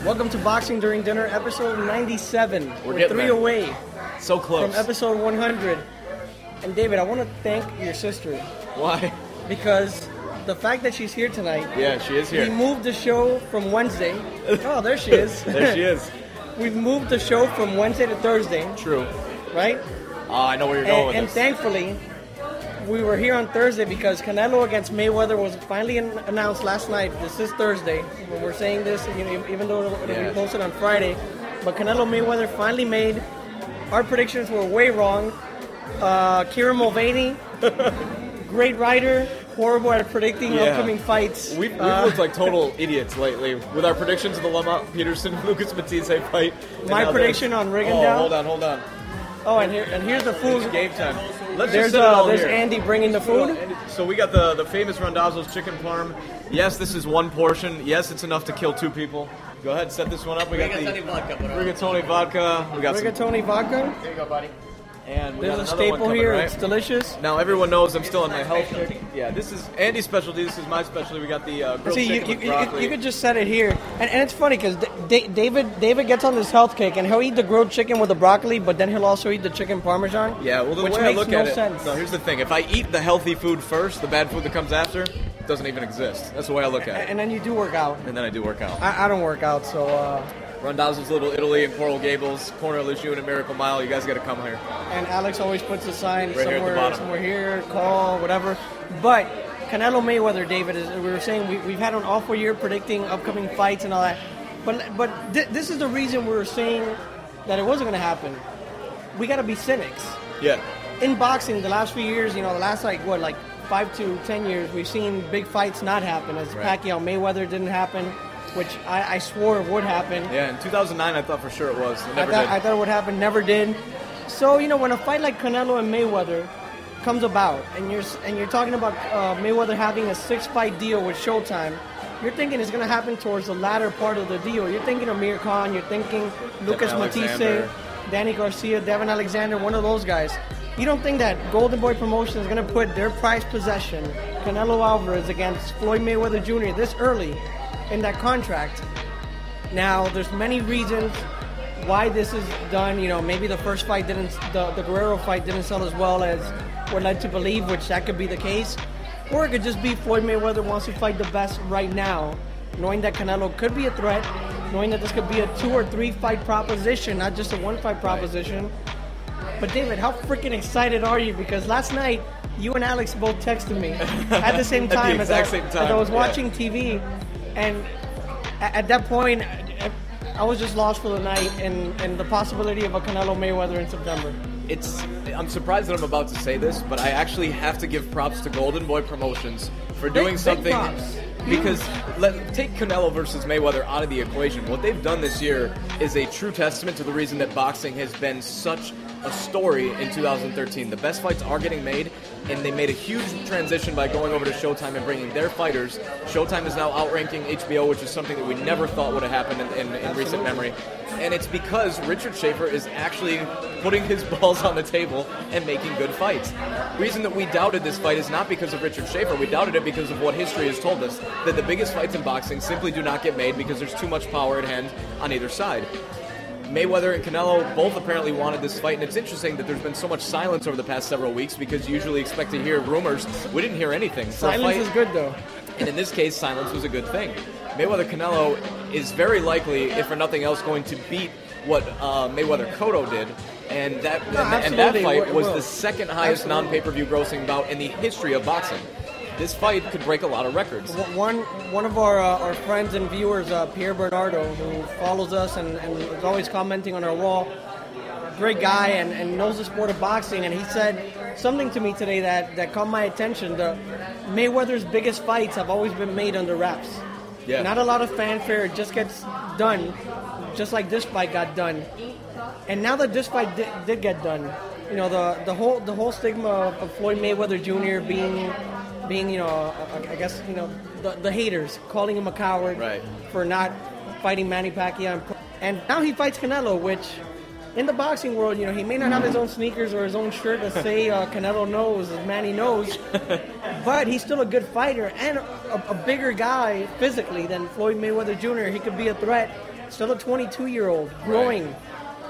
Welcome to Boxing During Dinner, episode 97. We're 3 away. So close. From episode 100. And David, I want to thank your sister. Why? Because the fact that she's here tonight. Yeah, she is here. We moved the show from Wednesday. Oh, there she is. There she is. We've moved the show from Wednesday to Thursday. True. Right? I know where you're going with this. And thankfully, we were here on Thursday because Canelo against Mayweather was finally announced last night. This is Thursday. When we're saying this, even though it'll be posted on Friday. But Canelo Mayweather finally made. Our predictions were way wrong. Kieran Mulvaney, great writer, horrible at predicting upcoming fights. We've looked like total idiots lately with our predictions of the Lamont Peterson-Lucas Matisse fight. My prediction on Rigondeaux. Oh, hold on. Oh, and here's the food. It's game time. There's Andy bringing the food. So we got the famous Randazzo's chicken parm. Yes, this is one portion. Yes, it's enough to kill 2 people. Go ahead, set this one up. We got the rigatoni vodka. We got rigatoni vodka. There you go, buddy. And there's a staple here. Right? It's delicious. Now everyone knows I'm still on my health kick. Yeah, this is Andy's specialty. This is my specialty. We got the grilled chicken with broccoli. You could just set it here, and it's funny because David gets on this health kick, and he'll eat the grilled chicken with the broccoli, but then he'll also eat the chicken parmesan. Yeah, well the way I look at it, no, here's the thing: if I eat the healthy food first, the bad food that comes after doesn't even exist. That's the way I look at it. And then you do work out. And then I do work out. I don't work out, so. Randazzo's Little Italy in Coral Gables, corner of Lejeune and Miracle Mile. You guys got to come here. And Alex always puts a sign right somewhere here, call, whatever. But Canelo Mayweather, David, as we were saying, we've had an awful year predicting upcoming fights and all that. But this is the reason we were saying that it wasn't going to happen. We got to be cynics. Yeah. In boxing, the last few years, the last 5 to 10 years, we've seen big fights not happen. As Pacquiao Mayweather didn't happen. Which I swore would happen. Yeah, in 2009 I thought for sure it was. It never did. I thought it would happen, never did. So, when a fight like Canelo and Mayweather comes about, and you're talking about Mayweather having a 6-fight deal with Showtime, you're thinking it's going to happen towards the latter part of the deal. You're thinking Amir Khan, you're thinking Lucas Matisse, Danny Garcia, Devin Alexander, one of those guys. You don't think that Golden Boy Promotion is going to put their prized possession, Canelo Alvarez, against Floyd Mayweather Jr. this early in that contract. Now, there's many reasons why this is done. Maybe the first fight the Guerrero fight didn't sell as well as we're led to believe, which that could be the case. Or it could just be Floyd Mayweather wants to fight the best right now, knowing that Canelo could be a threat, knowing that this could be a 2 or 3 fight proposition, not just a 1-fight proposition. But David, how freaking excited are you? Because last night, you and Alex both texted me at the same time as I was watching TV. And at that point, I was just lost for the night and the possibility of a Canelo Mayweather in September. I'm surprised that I'm about to say this, but I actually have to give props to Golden Boy Promotions for doing something. Because take Canelo versus Mayweather out of the equation. What they've done this year is a true testament to the reason that boxing has been such a story in 2013. The best fights are getting made, and they made a huge transition by going over to Showtime and bringing their fighters. Showtime is now outranking HBO, which is something that we never thought would have happened in recent memory. And it's because Richard Schaefer is actually putting his balls on the table and making good fights. The reason that we doubted this fight is not because of Richard Schaefer. We doubted it because of what history has told us, that the biggest fights in boxing simply do not get made because there's too much power at hand on either side. Mayweather and Canelo both apparently wanted this fight, and it's interesting that there's been so much silence over the past several weeks because you usually expect to hear rumors. We didn't hear anything. Silence is good, though. And in this case, silence was a good thing. Mayweather-Canelo is very likely, if for nothing else, going to beat what Mayweather-Cotto did. And that fight was the second highest non-pay-per-view grossing bout in the history of boxing. This fight could break a lot of records. One of our friends and viewers, Pierre Bernardo, who follows us and is always commenting on our wall, great guy and knows the sport of boxing, and he said something to me today that caught my attention. The Mayweather's biggest fights have always been made under wraps. Yeah. Not a lot of fanfare. It just gets done, just like this fight got done. And now that this fight did get done, the whole stigma of Floyd Mayweather Jr. being I guess the haters calling him a coward for not fighting Manny Pacquiao, and now he fights Canelo, which in the boxing world, he may not have his own sneakers or his own shirt that say Canelo knows, Manny knows, but he's still a good fighter and a bigger guy physically than Floyd Mayweather Jr. He could be a threat. still a 22-year-old, growing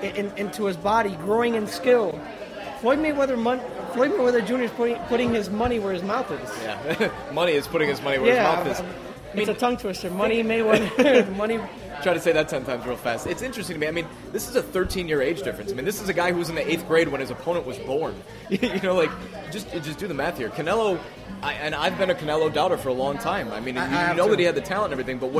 into his body, growing in skill. Floyd Mayweather Jr. is putting his money where his mouth is. Yeah, money is putting his money where his mouth is. It's a tongue twister. Money, Mayweather, money. Try to say that 10 times real fast. It's interesting to me. I mean, this is a 13-year age difference. I mean, this is a guy who was in the 8th grade when his opponent was born. You know, like, just do the math here. Canelo, I've been a Canelo doubter for a long time. I mean, you know that he had the talent and everything, but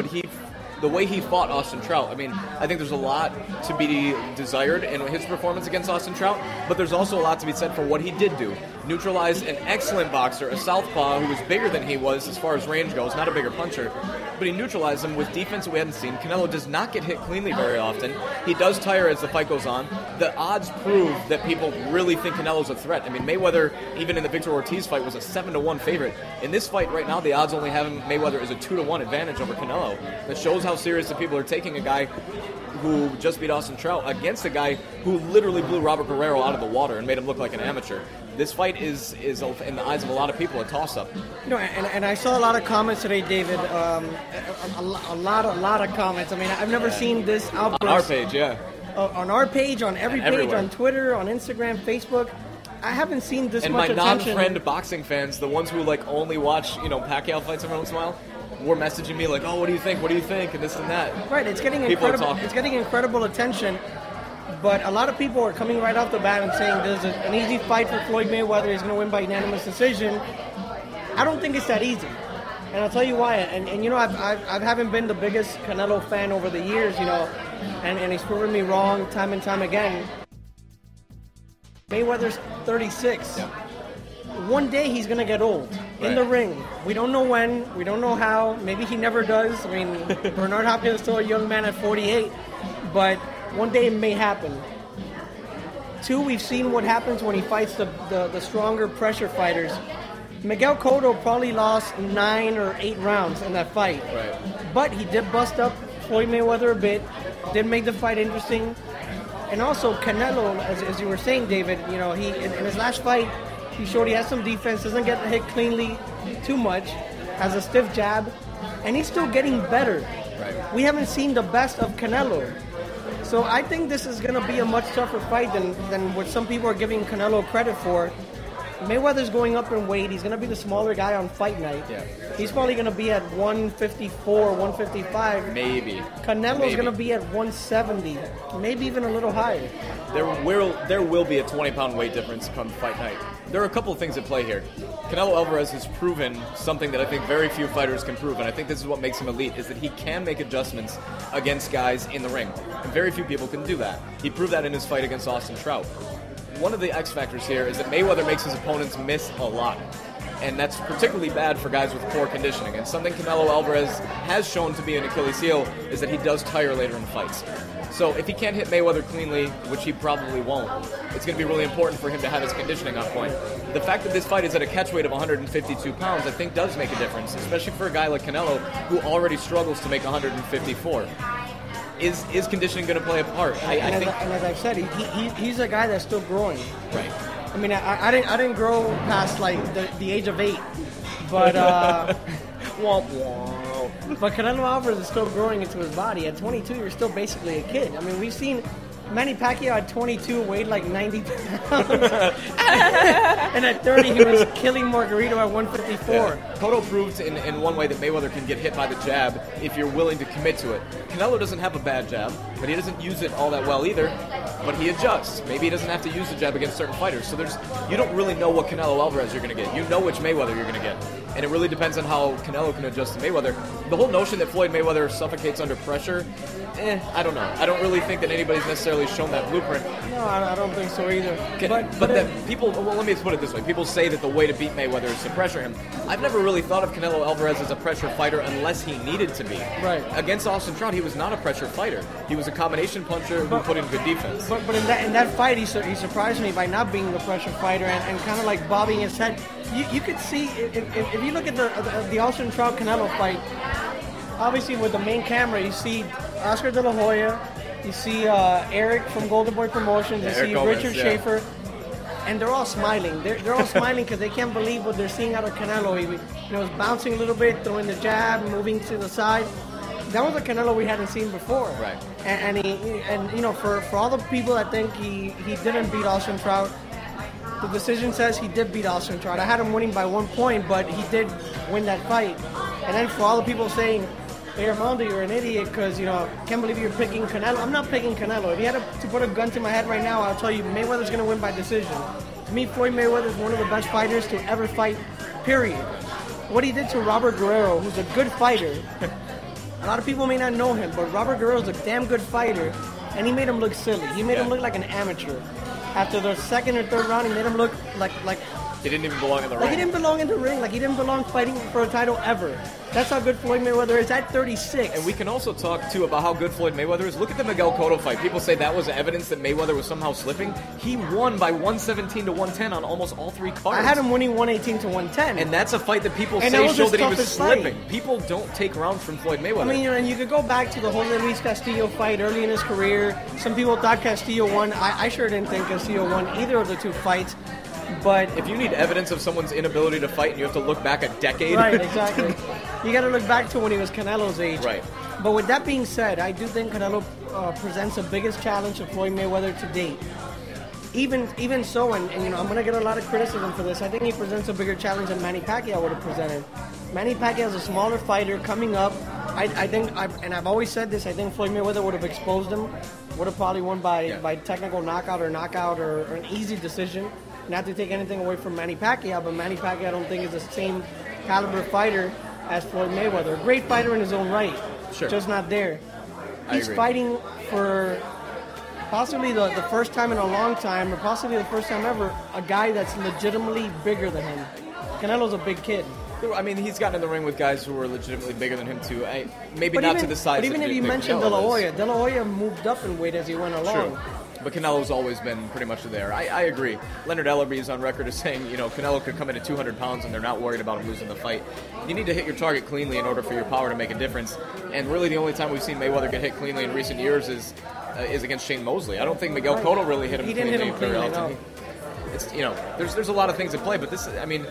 the way he fought Austin Trout, I mean, I think there's a lot to be desired in his performance against Austin Trout, but there's also a lot to be said for what he did do. Neutralized an excellent boxer, a southpaw who was bigger than he was as far as range goes, not a bigger puncher, but he neutralized him with defense that we hadn't seen. Canelo does not get hit cleanly very often. He does tire as the fight goes on. The odds prove that people really think Canelo's a threat. I mean, Mayweather, even in the Victor Ortiz fight, was a 7-1 favorite. In this fight right now, the odds only have Mayweather as a 2-1 advantage over Canelo. That shows how serious the people are taking a guy who just beat Austin Trout against a guy who literally blew Robert Guerrero out of the water and made him look like an amateur. This fight is in the eyes of a lot of people, a toss-up. You know, and I saw a lot of comments today, David. A lot of comments. I mean, I've never seen this outburst. On our page, yeah. On our page, on every page, everywhere. on Twitter, on Instagram, Facebook. I haven't seen this and much attention. And my non-friend boxing fans, the ones who like only watch, Pacquiao fights every once in a while, were messaging me like, "Oh, what do you think? What do you think?" and this and that. Right, it's getting incredible. It's getting incredible attention. But a lot of people are coming right off the bat and saying there's an easy fight for Floyd Mayweather. He's going to win by unanimous decision. I don't think it's that easy, and I'll tell you why. And you know, I haven't been the biggest Canelo fan over the years, and he's proven me wrong time and time again. Mayweather's 36. Yeah. One day he's going to get old in the ring. We don't know when. We don't know how. Maybe he never does. I mean, Bernard Hopkins is still a young man at 48, but one day it may happen. 2, we've seen what happens when he fights the stronger pressure fighters. Miguel Cotto probably lost 9 or 8 rounds in that fight. Right. But he did bust up Floyd Mayweather a bit, did make the fight interesting. And also Canelo, as you were saying, David, he in his last fight, he showed he has some defense, doesn't get hit cleanly too much, has a stiff jab, and he's still getting better. Right. We haven't seen the best of Canelo. So I think this is going to be a much tougher fight than what some people are giving Canelo credit for. Mayweather's going up in weight. He's going to be the smaller guy on fight night. Yeah. He's probably going to be at 154, 155. Maybe. Canelo's going to be at 170, maybe even a little higher. There will be a 20-pound weight difference come fight night. There are a couple of things at play here. Canelo Alvarez has proven something that I think very few fighters can prove, and I think this is what makes him elite, is that he can make adjustments against guys in the ring. And very few people can do that. He proved that in his fight against Austin Trout. One of the X factors here is that Mayweather makes his opponents miss a lot. And that's particularly bad for guys with poor conditioning. And something Canelo Alvarez has shown to be an Achilles heel is that he does tire later in fights. So if he can't hit Mayweather cleanly, which he probably won't, it's going to be really important for him to have his conditioning on point. The fact that this fight is at a catch weight of 152 pounds, I think does make a difference, especially for a guy like Canelo, who already struggles to make 154. Is conditioning going to play a part? I think, as I've said, he's a guy that's still growing. Right. I mean, I didn't grow past like the age of 8, but womp womp. But Canelo Alvarez is still growing into his body. At 22, you're still basically a kid. I mean, we've seen Manny Pacquiao at 22 weighed like 90 pounds. And at 30, he was killing Margarito at 154. Yeah. Cotto proved in one way that Mayweather can get hit by the jab if you're willing to commit to it. Canelo doesn't have a bad jab, but he doesn't use it all that well either. But he adjusts. Maybe he doesn't have to use the jab against certain fighters. So you don't really know what Canelo Alvarez you're going to get. You know which Mayweather you're going to get. And it really depends on how Canelo can adjust to Mayweather. The whole notion that Floyd Mayweather suffocates under pressure, I don't know. I don't really think that anybody's necessarily shown that blueprint. No, I don't think so either. Let me put it this way. People say that the way to beat Mayweather is to pressure him. I've never really thought of Canelo Alvarez as a pressure fighter unless he needed to be. Right. Against Austin Trout, he was not a pressure fighter. He was a combination puncher who put in good defense. But in that fight, he surprised me by not being the pressure fighter and kind of like bobbing his head. You could see, if you look at the Austin Trout-Canelo fight, obviously with the main camera, you see Oscar De La Hoya, you see Eric from Golden Boy Promotions, you see Richard Schaefer, and they're all smiling. They're all smiling because they can't believe what they're seeing out of Canelo. He was bouncing a little bit, throwing the jab, moving to the side. that was a Canelo we hadn't seen before. Right. And you know, for all the people that think he didn't beat Austin Trout, the decision says he did beat Austin Trout. I had him winning by 1 point, but he did win that fight. And then for all the people saying, hey, Armando, you're an idiot because, you know, can't believe you're picking Canelo. I'm not picking Canelo. If you had to put a gun to my head right now, I'll tell you Mayweather's going to win by decision. To me, Floyd Mayweather is one of the best fighters to ever fight, period. What he did to Robert Guerrero, who's a good fighter, a lot of people may not know him, but Robert Guerrero's a damn good fighter, and he made him look silly. He made him look like an amateur. After the second or third round, he made him look like he didn't even belong in the ring. Like he didn't belong in the ring. Like he didn't belong fighting for a title ever. That's how good Floyd Mayweather is at 36. And we can also talk, too, about how good Floyd Mayweather is. Look at the Miguel Cotto fight. People say that was evidence that Mayweather was somehow slipping. He won by 117 to 110 on almost all three cards. I had him winning 118 to 110. And that's a fight that people say showed that he was slipping. People don't take rounds from Floyd Mayweather. I mean, and you could go back to the Jose Luis Castillo fight early in his career. Some people thought Castillo won. I sure didn't think Castillo won either of the two fights. But if you need evidence of someone's inability to fight and you have to look back a decade. Right, exactly. You got to look back to when he was Canelo's age. Right. But with that being said, I do think Canelo presents the biggest challenge to Floyd Mayweather to date. Even so, and you know, I'm going to get a lot of criticism for this, I think he presents a bigger challenge than Manny Pacquiao would have presented. Manny Pacquiao is a smaller fighter coming up. I think, and I've always said this, I think Floyd Mayweather would have exposed him, would have probably won by technical knockout or an easy decision. Not to take anything away from Manny Pacquiao, but Manny Pacquiao I don't think is the same caliber fighter as Floyd Mayweather. A great fighter in his own right, just not there. He's fighting for possibly the first time in a long time, or possibly the first time ever, a guy that's legitimately bigger than him. Canelo's a big kid. I mean, he's gotten in the ring with guys who are legitimately bigger than him, too. Maybe not to the size. But even if you mentioned De La Hoya moved up in weight as he went along. True. But Canelo's always been pretty much there. I agree. Leonard Ellerby is on record as saying, you know, Canelo could come in at 200 pounds and they're not worried about him losing the fight. You need to hit your target cleanly in order for your power to make a difference. And really the only time we've seen Mayweather get hit cleanly in recent years is against Shane Mosley. I don't think Miguel Cotto really hit him cleanly. He didn't hit him cleanly, no. It's, you know, there's a lot of things at play, but this, I mean,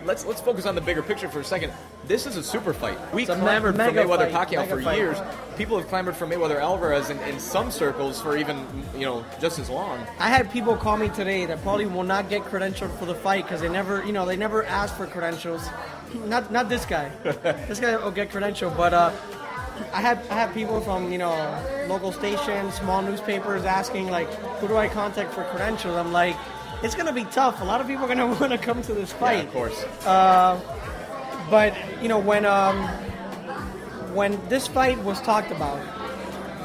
let's focus on the bigger picture for a second. This is a super fight. We clamored for Mayweather Pacquiao for years. People have clamored for Mayweather Alvarez in some circles for even, you know, just as long. I had people call me today that probably will not get credentialed for the fight because they never asked for credentials. Not this guy. This guy will get credentialed, but I had people from, you know, local stations, small newspapers asking like, who do I contact for credentials? I'm like, it's going to be tough. A lot of people are going to want to come to this fight. Yeah, of course. But, you know, when this fight was talked about,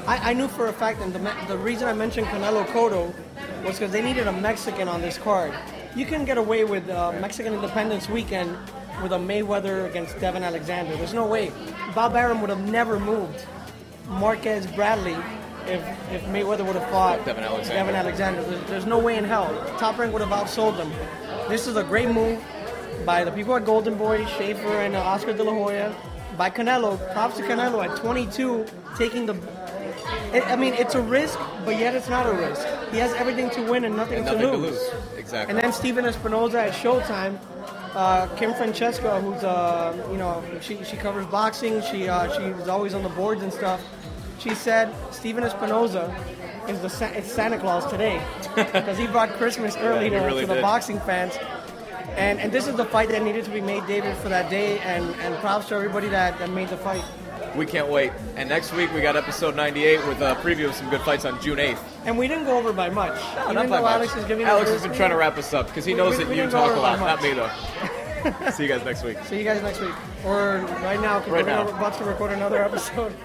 I knew for a fact, and the reason I mentioned Canelo Cotto was because they needed a Mexican on this card. You can get away with Mexican Independence Weekend with a Mayweather against Devin Alexander. There's no way. Bob Arum would have never moved Marquez Bradley if Mayweather would have fought Devin Alexander. There's no way in hell. Top Rank would have outsold them. This is a great move by the people at Golden Boy, Schaefer, and Oscar De La Hoya. By Canelo, props to Canelo at 22, taking the... I mean, it's a risk, but yet it's not a risk. He has everything to win and nothing to lose. Exactly. And then Steven Espinoza at Showtime. Kim Francesca, who's you know, she covers boxing. She's always on the boards and stuff. She said Steven Espinoza is Santa Claus today because he brought Christmas early to the boxing fans. And this is the fight that needed to be made, David, for that day. And props to everybody that made the fight. We can't wait. And next week we got episode 98 with a preview of some good fights on June 8th. And we didn't go over by much. No, not by much. Alex has been trying to wrap us up because he knows that you talk a lot. Not me, though. See you guys next week. Or right now, because we're about to record another episode.